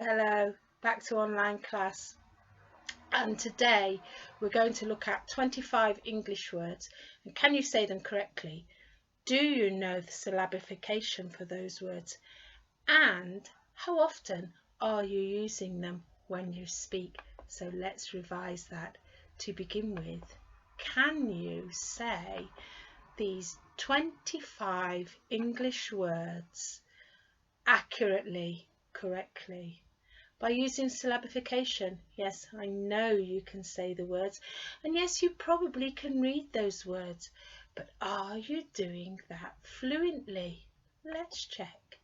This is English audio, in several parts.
Hello, back to online class. And today we're going to look at 25 English words. And can you say them correctly? Do you know the syllabification for those words? And how often are you using them when you speak? So let's revise that. To begin with, can you say these 25 English words accurately, correctly? By using syllabification. Yes, I know you can say the words, and yes, you probably can read those words, but are you doing that fluently? Let's check.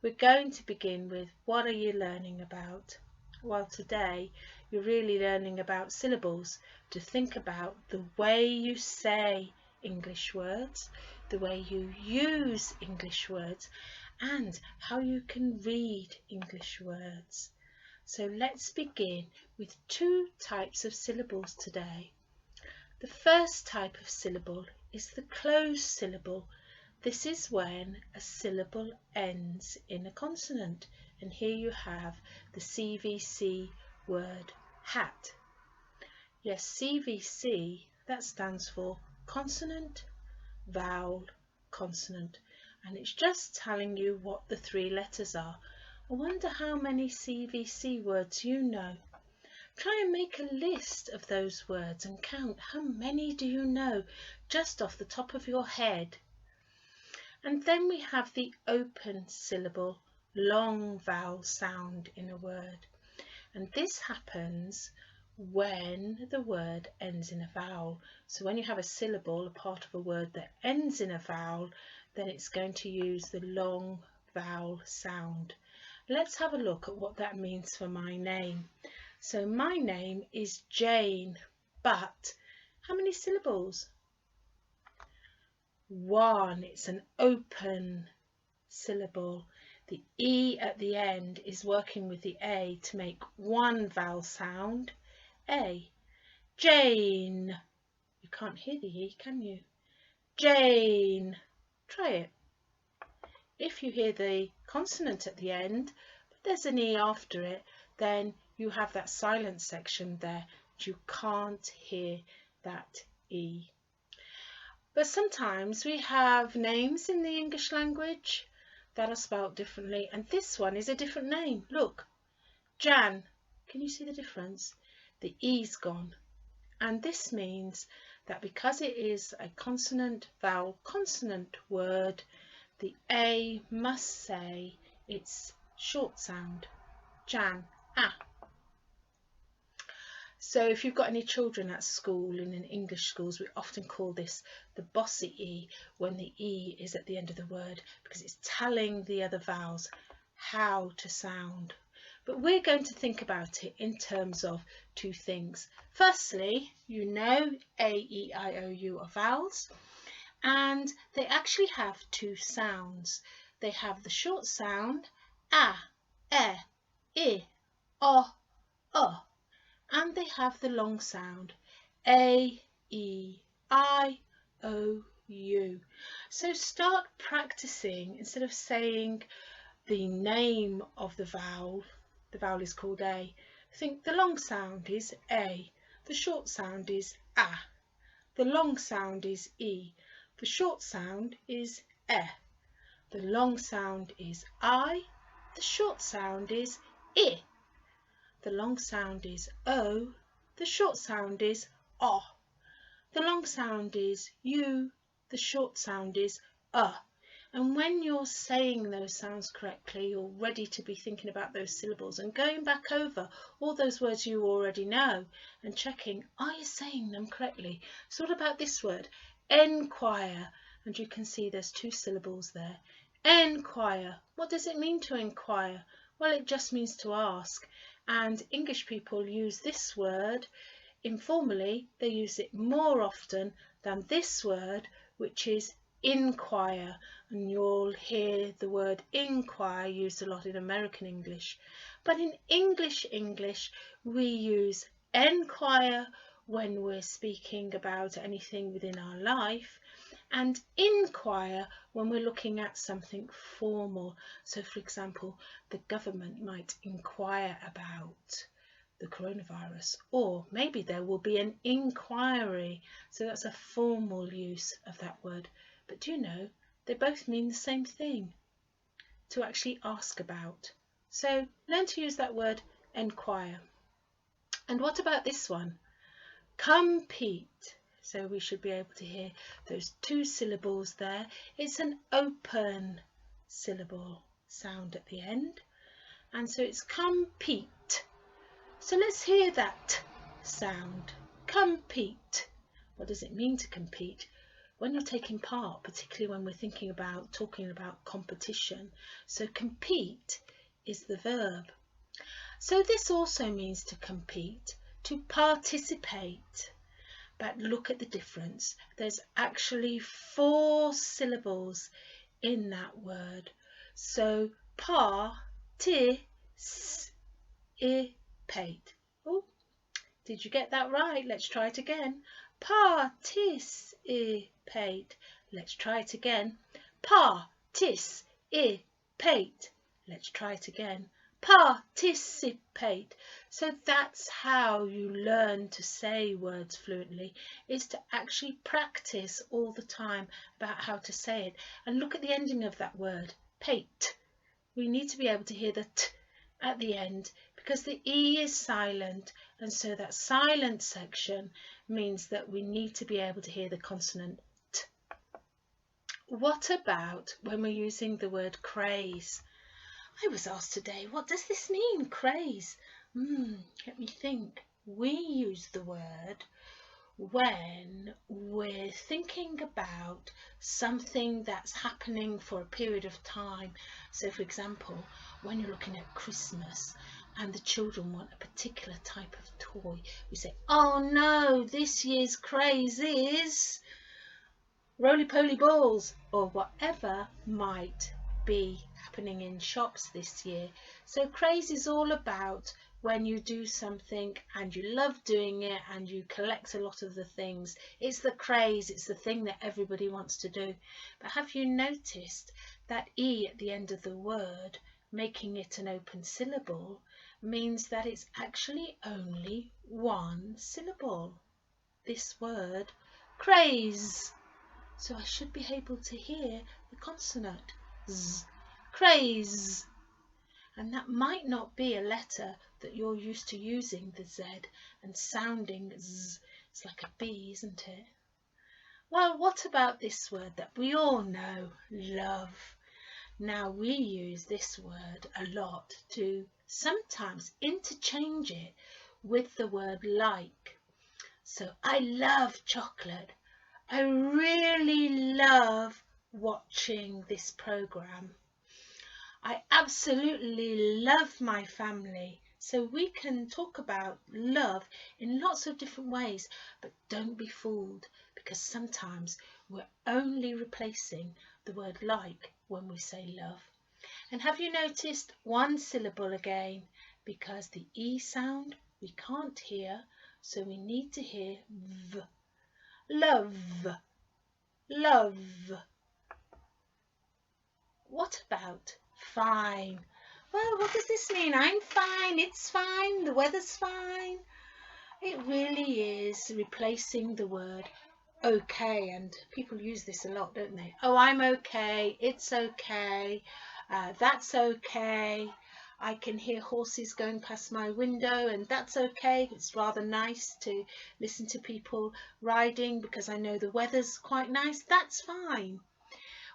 We're going to begin with, what are you learning about? Well, today you're really learning about syllables, to think about the way you say English words, the way you use English words, and how you can read English words. So let's begin with two types of syllables today. The first type of syllable is the closed syllable. This is when a syllable ends in a consonant, and here you have the CVC word hat. Yes, CVC, that stands for consonant, vowel, consonant, and it's just telling you what the three letters are. I wonder how many CVC words you know. Try and make a list of those words and count how many do you know just off the top of your head. And then we have the open syllable, long vowel sound in a word. And this happens when the word ends in a vowel. So when you have a syllable, a part of a word that ends in a vowel, then it's going to use the long vowel sound. Let's have a look at what that means for my name. So my name is Jane, but how many syllables? One. It's an open syllable. The E at the end is working with the A to make one vowel sound, A. Jane. You can't hear the E, can you? Jane. Try it. If you hear the consonant at the end, but there's an E after it, then you have that silent section there. You can't hear that E. But sometimes we have names in the English language that are spelt differently, and this one is a different name. Look, Jan. Can you see the difference? The E's gone, and this means that because it is a consonant vowel consonant word, the A must say its short sound, Jan, ah. So if you've got any children at school, and in English schools, we often call this the bossy E, when the E is at the end of the word, because it's telling the other vowels how to sound. But we're going to think about it in terms of two things. Firstly, you know A, E, I, O, U are vowels, and they actually have two sounds. They have the short sound, a, I, o, and they have the long sound, A, E, I, O, U. So start practicing. Instead of saying the name of the vowel is called A, think the long sound is A, the short sound is A, the long sound is E, the short sound is E, the long sound is I, the short sound is I. The long sound is O, the short sound is O. The long sound is U, the short sound is And when you're saying those sounds correctly, you're ready to be thinking about those syllables and going back over all those words you already know and checking, are you saying them correctly? So what about this word? Enquire. And you can see there's two syllables there. Enquire. What does it mean to inquire? Well, it just means to ask. And English people use this word informally. They use it more often than this word, which is inquire, and you'll hear the word inquire used a lot in American English. But in English we use enquire when we're speaking about anything within our life, and inquire when we're looking at something formal. So for example, the government might inquire about the coronavirus, or maybe there will be an inquiry. So that's a formal use of that word. But do you know, they both mean the same thing, to actually ask about. So learn to use that word, inquire. And what about this one? Compete. So we should be able to hear those two syllables there. It's an open syllable sound at the end. And so it's compete. So let's hear that sound. Compete. What does it mean to compete? When you're taking part, particularly when we're talking about competition. So compete is the verb. So this also means to compete, to participate. But look at the difference. There's actually 4 syllables in that word. So participate. Oh, did you get that right? Let's try it again. Participate. Let's try it again. Participate. Let's try it again. Participate. So that's how you learn to say words fluently, is to actually practice all the time about how to say it. And look at the ending of that word, pate. We need to be able to hear the t at the end because the E is silent, and so that silent section means that we need to be able to hear the consonant T. What about when we're using the word craze? I was asked today, what does this mean, craze? Let me think. We use the word when we're thinking about something that's happening for a period of time. So for example, when you're looking at Christmas and the children want a particular type of toy, we say, oh no, this year's craze is roly-poly balls, or whatever might be happening in shops this year. So craze is all about when you do something and you love doing it and you collect a lot of the things. It's the craze, it's the thing that everybody wants to do. But have you noticed that E at the end of the word, making it an open syllable, means that it's actually only one syllable? This word, craze. So I should be able to hear the consonant Z, craze. And that might not be a letter that you're used to using, the Z, and sounding Z. It's like a B, isn't it? Well, what about this word that we all know, love? Now we use this word a lot to sometimes interchange it with the word like. So I love chocolate. I really love watching this program. I absolutely love my family. So we can talk about love in lots of different ways, but don't be fooled, because sometimes we're only replacing the word like when we say love. And have you noticed one syllable again? Because the E sound we can't hear, so we need to hear V. Love, love. What about fine? Well, what does this mean? I'm fine, it's fine, the weather's fine. It really is replacing the word okay, and people use this a lot, don't they? Oh, I'm okay, it's okay, that's okay. I can hear horses going past my window, and that's okay. It's rather nice to listen to people riding because I know the weather's quite nice. That's fine.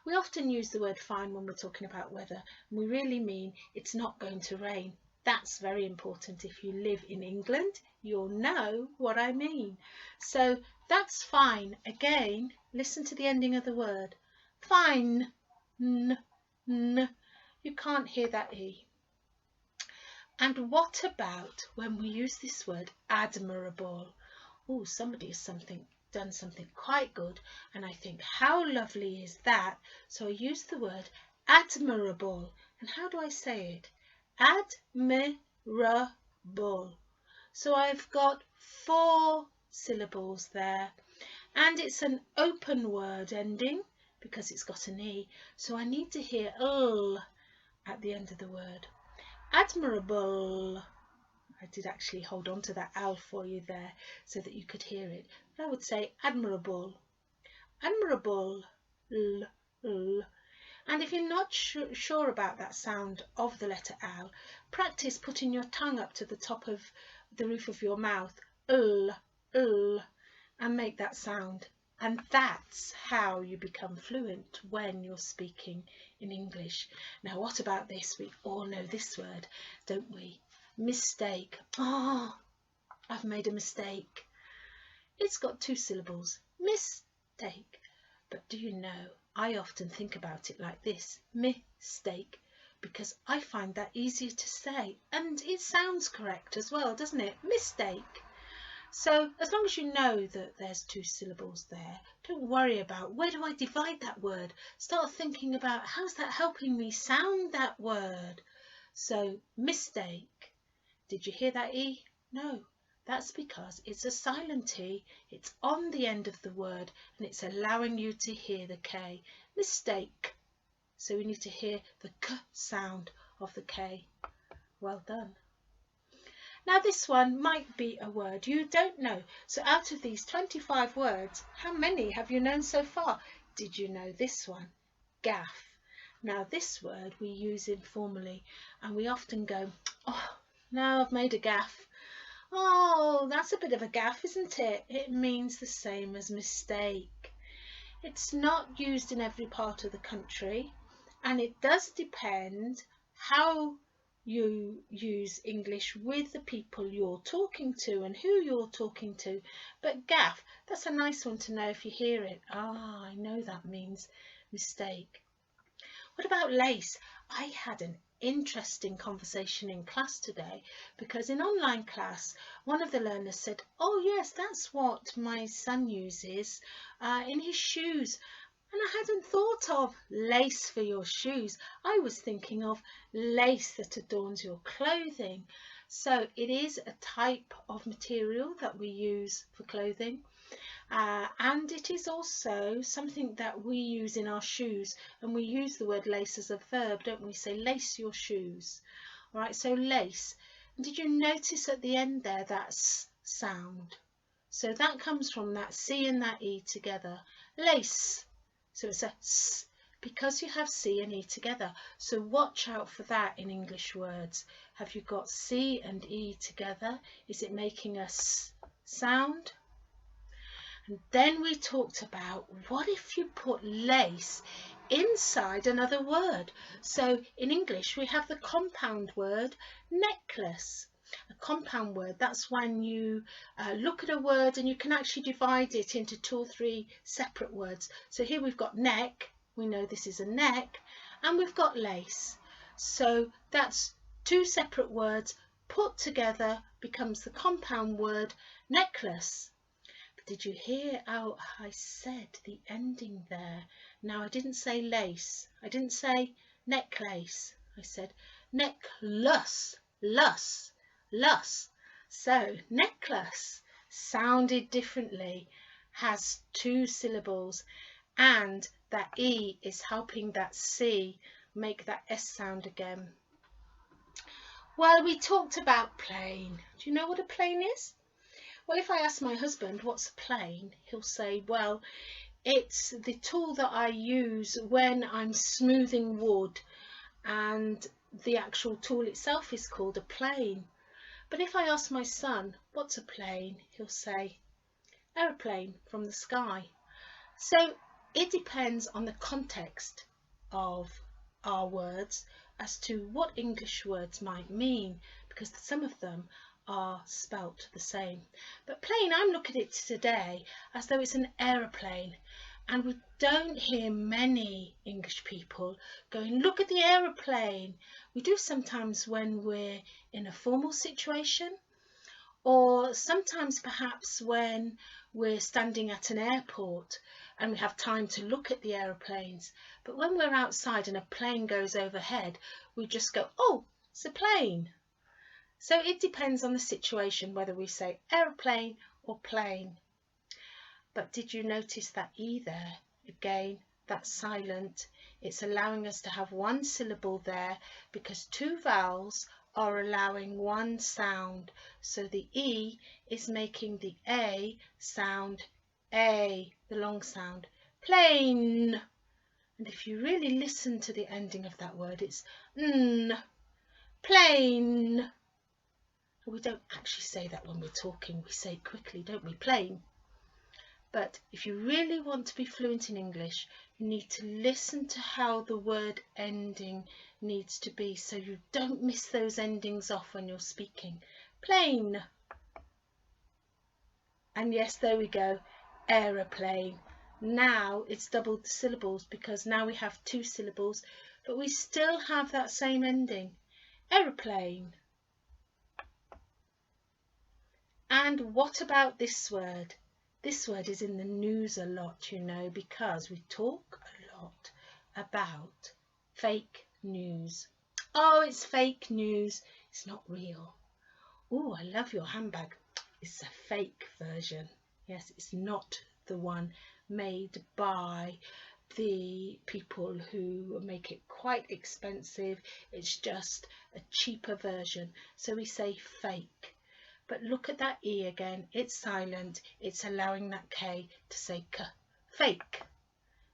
We often use the word fine when we're talking about weather, and we really mean it's not going to rain. That's very important. If you live in England, you'll know what I mean. So that's fine. Again, listen to the ending of the word. Fine. N, n. You can't hear that E. And what about when we use this word admirable? Oh, somebody has done something quite good, and I think, how lovely is that? So I use the word admirable. And how do I say it? Admirable. So I've got 4 syllables there. And it's an open word ending because it's got an E. So I need to hear l at the end of the word. Admirable. I did actually hold on to that L for you there so that you could hear it. But I would say admirable. Admirable. L, l. And if you're not sure about that sound of the letter L, practice putting your tongue up to the top of the roof of your mouth, l, and make that sound. And that's how you become fluent when you're speaking in English. Now, what about this? We all know this word, don't we? Mistake. Oh, I've made a mistake. It's got 2 syllables. Mistake. But do you know, I often think about it like this, mistake, because I find that easier to say, and it sounds correct as well, doesn't it? Mistake. So as long as you know that there's 2 syllables there, don't worry about where do I divide that word. Start thinking about how's that helping me sound that word. So mistake. Did you hear that E? No. That's because it's a silent E, it's on the end of the word and it's allowing you to hear the K. Mistake. So we need to hear the K sound of the K. Well done. Now this one might be a word you don't know. So out of these 25 words, how many have you known so far? Did you know this one? Gaff. Now this word we use informally and we often go, oh, no, I've made a gaff. Oh, that's a bit of a gaff, isn't it? It means the same as mistake. It's not used in every part of the country, and it does depend how you use English with the people you're talking to and who you're talking to. But gaff, that's a nice one to know if you hear it. Ah, I know that means mistake. What about lace? I had an interesting conversation in class today because in online class one of the learners said, oh yes, that's what my son uses in his shoes, and I hadn't thought of lace for your shoes. I was thinking of lace that adorns your clothing. So it is a type of material that we use for clothing. And it is also something that we use in our shoes, and we use the word lace as a verb, don't we? Say lace your shoes. All right, so lace. And did you notice at the end there that S sound? So that comes from that C and that E together. Lace. So it's a S because you have C and E together. So watch out for that in English words. Have you got C and E together? Is it making a S sound? And then we talked about what if you put lace inside another word. So in English we have the compound word necklace. A compound word, that's when you look at a word and you can actually divide it into 2 or 3 separate words. So here we've got neck, we know this is a neck, and we've got lace. So that's 2 separate words put together becomes the compound word necklace. Did you hear how I said the ending there? Now I didn't say lace, I didn't say necklace, I said necklace, lus. So necklace sounded differently, has 2 syllables, and that E is helping that C make that S sound again. Well, we talked about plane. Do you know what a plane is? Well, if I ask my husband what's a plane, he'll say, well, it's the tool that I use when I'm smoothing wood, and the actual tool itself is called a plane. But if I ask my son what's a plane, he'll say aeroplane from the sky. So it depends on the context of our words as to what English words might mean, because some of them are spelt the same. But plane, I'm looking at it today as though it's an aeroplane, and we don't hear many English people going, look at the aeroplane. We do sometimes when we're in a formal situation, or sometimes perhaps when we're standing at an airport and we have time to look at the aeroplanes. But when we're outside and a plane goes overhead, we just go, oh, it's a plane. So it depends on the situation whether we say aeroplane or plane. But did you notice that E there? Again, that's silent. It's allowing us to have one syllable there because two vowels are allowing one sound. So the E is making the A sound A, the long sound. Plane. And if you really listen to the ending of that word, it's N. Plane. We don't actually say that when we're talking. We say it quickly, don't we? Plane. But if you really want to be fluent in English, you need to listen to how the word ending needs to be so you don't miss those endings off when you're speaking. Plane. And yes, there we go. Aeroplane. Now it's doubled the syllables because now we have two syllables, but we still have that same ending. Aeroplane. And what about this word? This word is in the news a lot, you know, because we talk a lot about fake news. Oh, it's fake news. It's not real. Oh, I love your handbag. It's a fake version. Yes, it's not the one made by the people who make it quite expensive. It's just a cheaper version. So we say fake. But look at that E again, it's silent, it's allowing that K to say K, fake.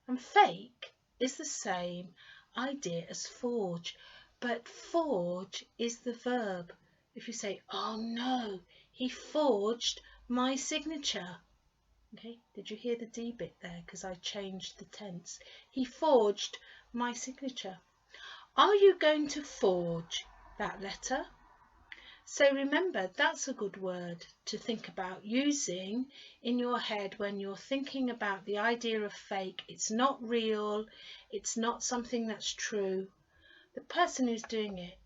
And fake is the same idea as forge, but forge is the verb. If you say, oh no, he forged my signature. Okay, did you hear the D bit there? Because I changed the tense. He forged my signature. Are you going to forge that letter? So remember, that's a good word to think about using in your head when you're thinking about the idea of fake. It's not real, it's not something that's true. The person who's doing it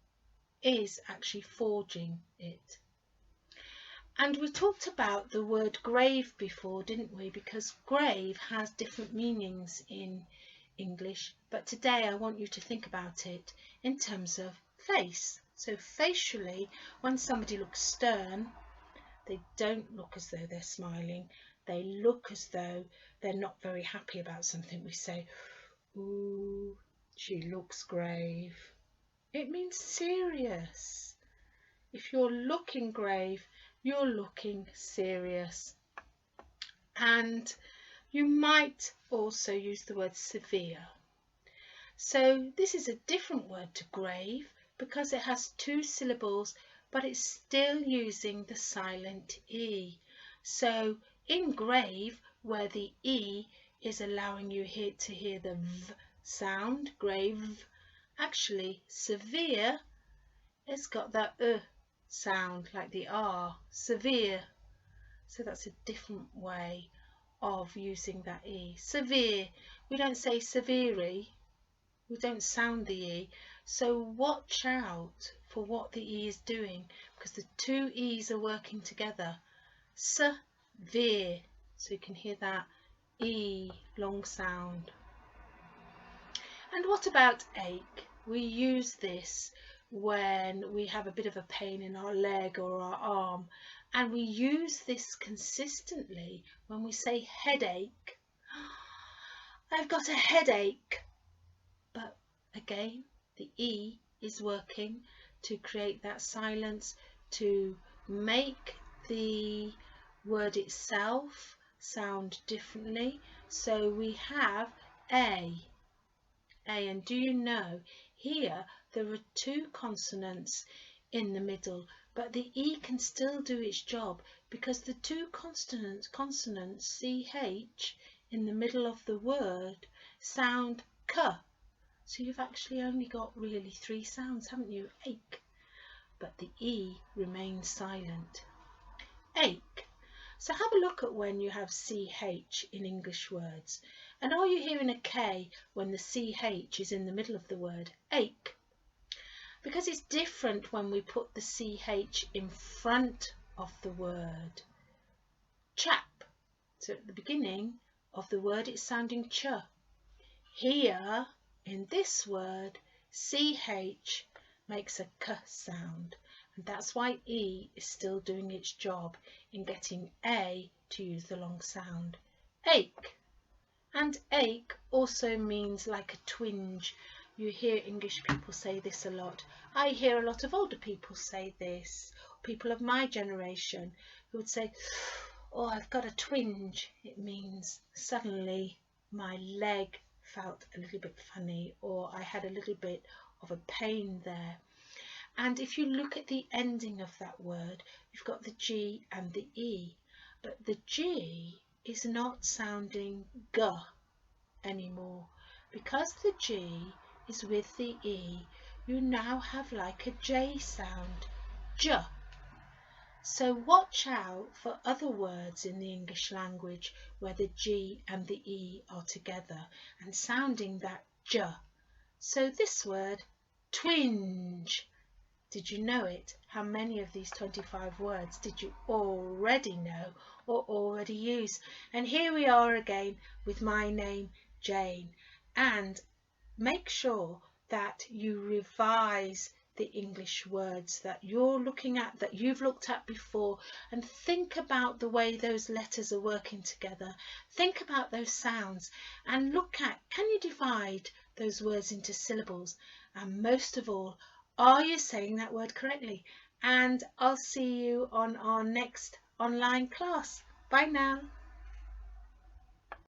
is actually forging it. And we talked about the word grave before, didn't we? Because grave has different meanings in English, but today I want you to think about it in terms of face. So facially, when somebody looks stern, they don't look as though they're smiling. They look as though they're not very happy about something. We say, ooh, she looks grave. It means serious. If you're looking grave, you're looking serious. And you might also use the word severe. So this is a different word to grave, because it has two syllables, but it's still using the silent E. So in grave, where the E is allowing you to hear the V sound, grave, actually severe, it's got that sound like the R, severe. So that's a different way of using that E. Severe, we don't say severely, we don't sound the E. So watch out for what the E is doing, because the two E's are working together. Severe. So you can hear that E, long sound. And what about ache? We use this when we have a bit of a pain in our leg or our arm, and we use this consistently when we say headache. I've got a headache. But again, the E is working to create that silence, to make the word itself sound differently. So we have A, and do you know, here there are two consonants in the middle, but the E can still do its job because the two consonants CH in the middle of the word sound K. So you've actually only got really three sounds, haven't you? Ache. But the E remains silent. Ache. So have a look at when you have CH in English words. And are you hearing a K when the CH is in the middle of the word? Ache. Because it's different when we put the CH in front of the word. Chap. So at the beginning of the word it's sounding ch. Here, in this word, CH makes a K sound, and that's why E is still doing its job in getting A to use the long sound. ache. And ache also means like a twinge. You hear English people say this a lot. I hear a lot of older people say this, people of my generation who would say, oh, I've got a twinge. It means suddenly my leg felt a little bit funny, or I had a little bit of a pain there. And if you look at the ending of that word, you've got the G and the E, but the G is not sounding G anymore. Because the G is with the E, you now have like a J sound, J. So watch out for other words in the English language where the G and the E are together and sounding that J. So this word, twinge. Did you know it? How many of these 25 words did you already know or already use? And here we are again with my name, Jane. And make sure that you revise the English words that you're looking at, that you've looked at before, and think about the way those letters are working together. Think about those sounds and look at, can you divide those words into syllables? And most of all, are you saying that word correctly? And I'll see you on our next online class. Bye now.